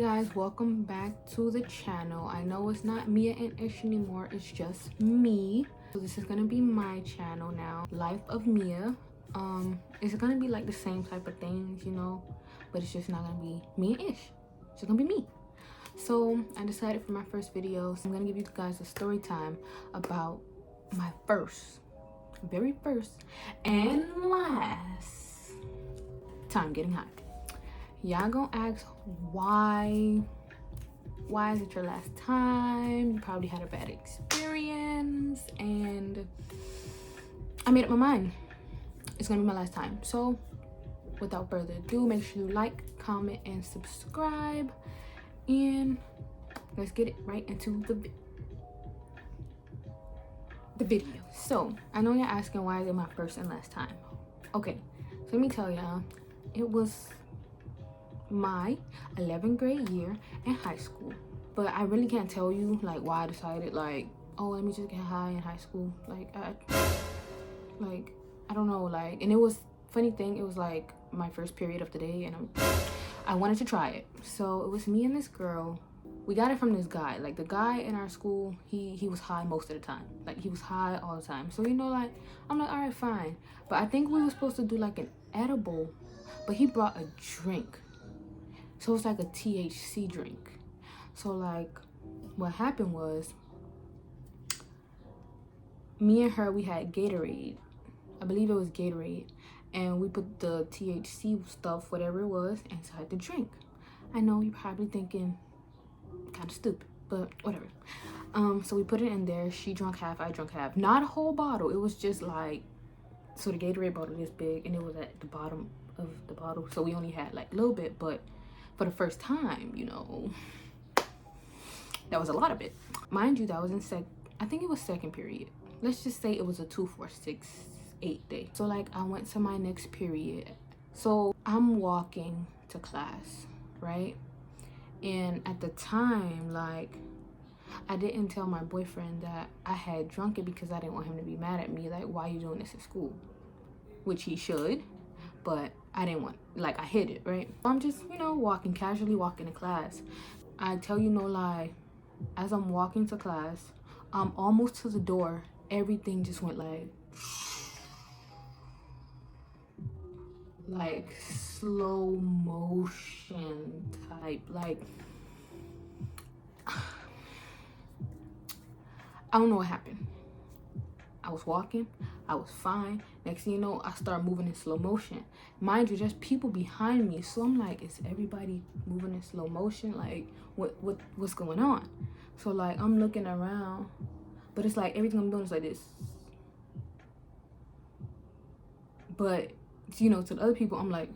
guys, welcome back to the channel. I know it's not Mia and Ish anymore, it's just me. So this is gonna be my channel now, Life of Mia. It's gonna be like the same type of things, you know, but it's just not gonna be me and Ish. It's just gonna be me. So I decided for my first video, so I'm gonna give you guys a story time about my very first and last time getting high. Y'all gonna ask why is it your last time? You probably had a bad experience, and I made up my mind. It's gonna be my last time. So without further ado, make sure you like, comment, and subscribe, and let's get it right into the video. So I know you're asking why is it my first and last time. Okay, so let me tell y'all, it was my 11th grade year in high school, but I really can't tell you like why I decided like, oh, let me just get high in high school. Like I don't know, like, and it was funny thing, it was like my first period of the day, and I wanted to try it. So it was me and this girl. We got it from this guy. Like, the guy in our school, he was high most of the time. Like, he was high all the time. So, you know, like, I'm like, all right, fine. But I think we were supposed to do like an edible, but he brought a drink. So it's like a THC drink. So like what happened was, me and her, we had Gatorade. I believe it was Gatorade. And we put the THC stuff, whatever it was, inside the drink. I know you're probably thinking kind of stupid, but whatever. So we put it in there. She drank half, I drank half. Not a whole bottle. It was just like, so the Gatorade bottle this big, and it was at the bottom of the bottle. So we only had like a little bit, but for the first time, you know, that was a lot of it. Mind you, that was in I think it was second period. Let's just say it was a 2, 4, 6, 8 day. So like I went to my next period. So I'm walking to class, right? And at the time, like, I didn't tell my boyfriend that I had drunk it because I didn't want him to be mad at me. Like, why are you doing this at school? Which he should, but I didn't want, like, I hid it, right? I'm just, you know, casually walking to class. I tell you no lie, as I'm walking to class, I'm almost to the door, everything just went like slow motion type, like, I don't know what happened. I was walking, I was fine. Next thing you know, I start moving in slow motion. Mind you, there's people behind me, so I'm like, is everybody moving in slow motion? Like, what's going on? So like, I'm looking around, but it's like everything I'm doing is like this. But you know, to the other people, I'm like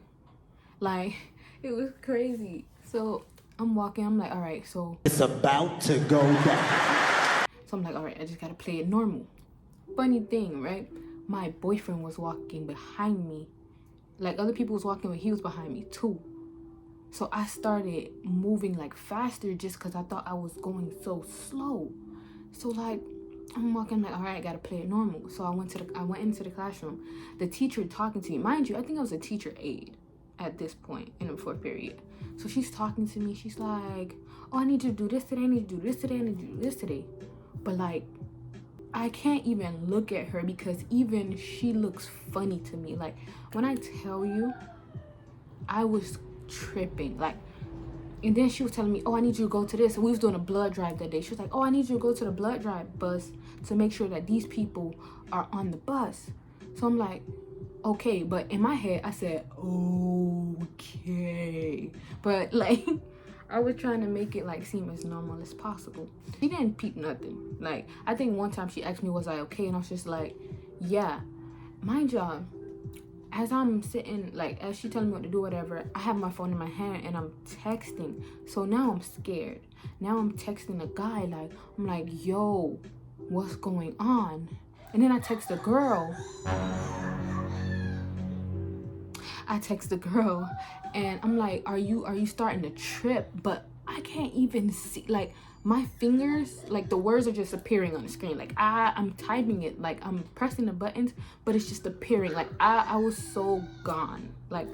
it was crazy. So I'm walking, I'm like, all right, so it's about to go down. So I'm like, all right, I just gotta play it normal. Funny thing, right? My boyfriend was walking behind me. Like, other people was walking, but he was behind me too. So I started moving like faster just because I thought I was going so slow. So like, I'm walking like, all right, I gotta play it normal. So I went into the classroom. The teacher talking to me. Mind you, I think I was a teacher aide at this point in the 4th period. So she's talking to me. She's like, oh, I need you to do this today. I need you to do this today. I need you to do this today. But like, I can't even look at her because even she looks funny to me. Like, when I tell you, I was tripping. Like, and then she was telling me, oh, I need you to go to this. And we was doing a blood drive that day. She was like, oh, I need you to go to the blood drive bus to make sure that these people are on the bus. So I'm like, okay. But in my head, I said, okay. But like, I was trying to make it like seem as normal as possible. She didn't peep nothing. Like, I think one time she asked me, was I okay? And I was just like, yeah. Mind y'all, as I'm sitting, like, as she telling me what to do, whatever, I have my phone in my hand and I'm texting. So now I'm scared. Now I'm texting a guy, like, I'm like, yo, what's going on? And then I text the girl. And I'm like, are you starting to trip? But I can't even see, like, my fingers, like, the words are just appearing on the screen. Like, I'm typing it, like, I'm pressing the buttons, but it's just appearing. Like, I was so gone. Like,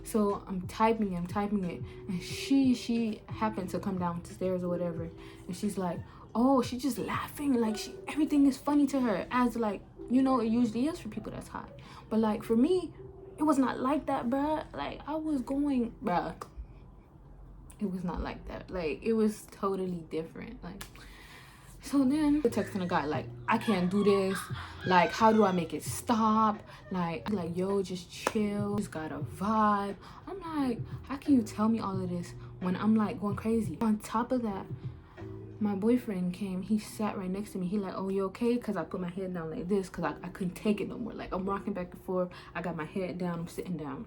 So I'm typing it, and she happened to come downstairs or whatever, and she's like, oh, she's just laughing, like everything is funny to her, as like, you know, it usually is for people that's high. But like for me, it was not like that, bruh. Like I was going, bruh. It was not like that. Like it was totally different. Like, so then the texting a guy like, I can't do this. Like, how do I make it stop? Like yo, just chill. Just got a vibe. I'm like, how can you tell me all of this when I'm like going crazy? On top of that, my boyfriend came. He sat right next to me. He like, oh, you okay? Because I put my head down like this because I couldn't take it no more. Like I'm rocking back and forth. I got my head down. I'm sitting down.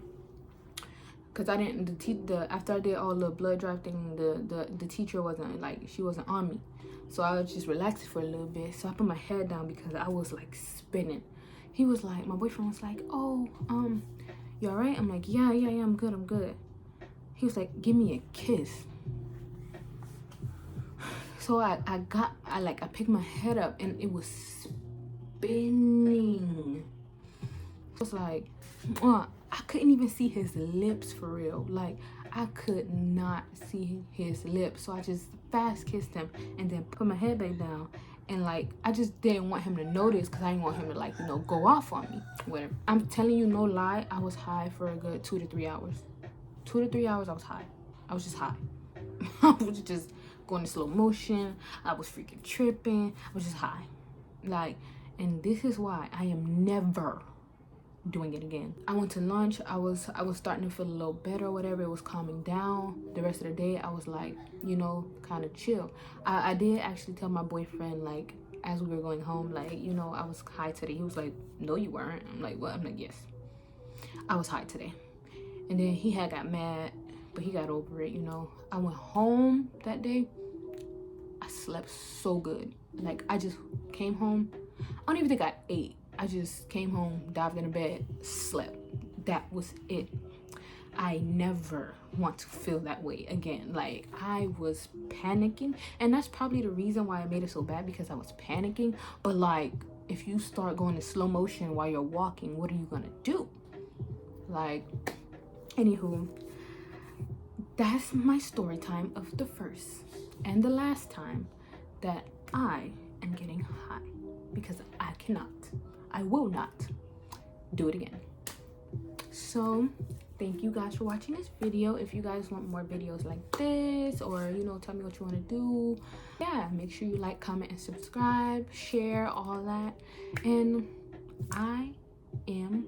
Cause I didn't after I did all the blood drive thing, the teacher wasn't like, she wasn't on me, so I was just relaxing for a little bit. So I put my head down because I was like spinning. He was like, my boyfriend was like, oh, you all right? I'm like, yeah, I'm good. He was like, give me a kiss. So I picked my head up and it was spinning. It was like, I couldn't even see his lips for real. Like I could not see his lips. So I just fast kissed him and then put my head back down. And like, I just didn't want him to notice because I didn't want him to like, you know, go off on me. Whatever. I'm telling you, no lie, I was high for a good 2 to 3 hours. 2 to 3 hours I was high. I was just high. I was just going in slow motion. I was freaking tripping. I was just high. Like, and this is why I am never doing it again. I went to lunch. I was starting to feel a little better or whatever. It was calming down. The rest of the day I was like, you know, kind of chill. I did actually tell my boyfriend, like, as we were going home, like, you know, I was high today. He was like, no you weren't. I'm like, what? I'm like, yes, I was high today. And then he had got mad, but he got over it, you know. I went home that day. I slept so good. Like I just came home. I don't even think I ate. I just came home, dived in the bed, slept. That was it. I never want to feel that way again. Like I was panicking, and that's probably the reason why I made it so bad, because I was panicking. But like, if you start going in slow motion while you're walking, what are you gonna do? Like, anywho, that's my story time of the first and the last time that I am getting high, because I will not do it again. So thank you guys for watching this video. If you guys want more videos like this, or you know, tell me what you want to do, yeah, make sure you like, comment, and subscribe, share all that. And I am